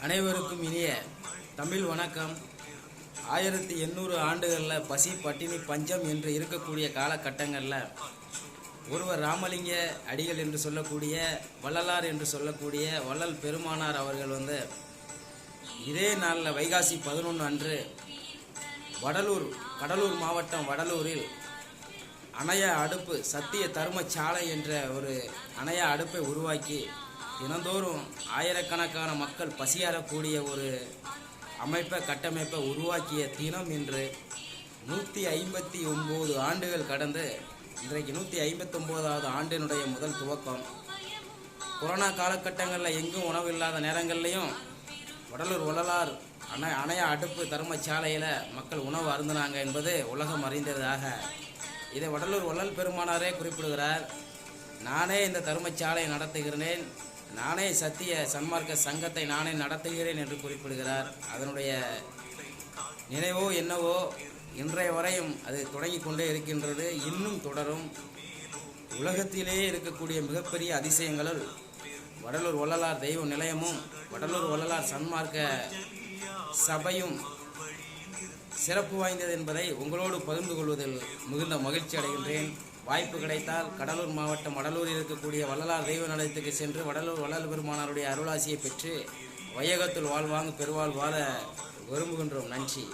அனைவருக்கும் இனிய தமிழ் வணக்கம். 1800 ஆண்டுகளில் பசி பட்டினி பஞ்சம் என்று இருக்கக்கூடிய காலகட்டங்களில் ஒருவர் ராமலிங்க அடிகள் என்று சொல்லக்கூடிய வள்ளலார் என்று சொல்லக்கூடிய வள்ளல் பெருமானார் அவர்கள் இதே நாளில் வைகாசி 11 அன்று கடலூர் மாவட்டம் வடலூரில் அணைய அடுப்பு சத்திய தர்மசாலை என்ற ஒரு அணைய அடுப்பை உருவாக்கி தினந்தோறும் ஆயிரக்கணக்கான மக்கள் பசியாறக்கூடிய ஒரு கட்டமைப்பை உருவாக்கிய தினம் இன்று 159 ஆண்டுகள் கடந்து இன்றைக்கு 159வது ஆண்டினுடைய முதல் துவக்கம். கொரோனா காலகட்டங்களில் எங்கும் உணவு இல்லாத நேரங்கள்லையும் வடலூர் வள்ளலார் அணைய அடுப்பு தர்மசாலையில் மக்கள் உணவு அருந்தினாங்க என்பது உலகம் அறிந்ததாக இதை வடலூர் வள்ளல் பெருமானாரே குறிப்பிடுகிறார். நானே இந்த தர்மசாலை நடத்துகிறேன், நானே சத்திய சன்மார்க்க சங்கத்தை நானே நடத்துகிறேன் என்று குறிப்பிடுகிறார். அதனுடைய நினைவோ என்னவோ இன்றைய வரையும் அது தொடங்கி கொண்டே இருக்கின்றது, இன்னும் தொடரும். உலகத்திலேயே இருக்கக்கூடிய மிகப்பெரிய அதிசயங்களுள் வடலூர் வள்ளலார் தெய்வ நிலையமும் வடலூர் வள்ளலார் சன்மார்க்க சபையும் சிறப்பு வாய்ந்தது என்பதை உங்களோடு பகிர்ந்து கொள்வதில் மிகுந்த மகிழ்ச்சி அடைகின்றேன். வாய்ப்பு கிடைத்தால் கடலூர் மாவட்டம் வடலூரில் இருக்கக்கூடிய வள்ளலார் தெய்வ நிலையத்துக்கு சென்று வடலூர் வள்ளல் பெருமானாருடைய அருளாசியை பெற்று வையகத்தில் வாழ்வாங்கு பெருவாழ் வாழ விரும்புகின்றோம். நன்றி.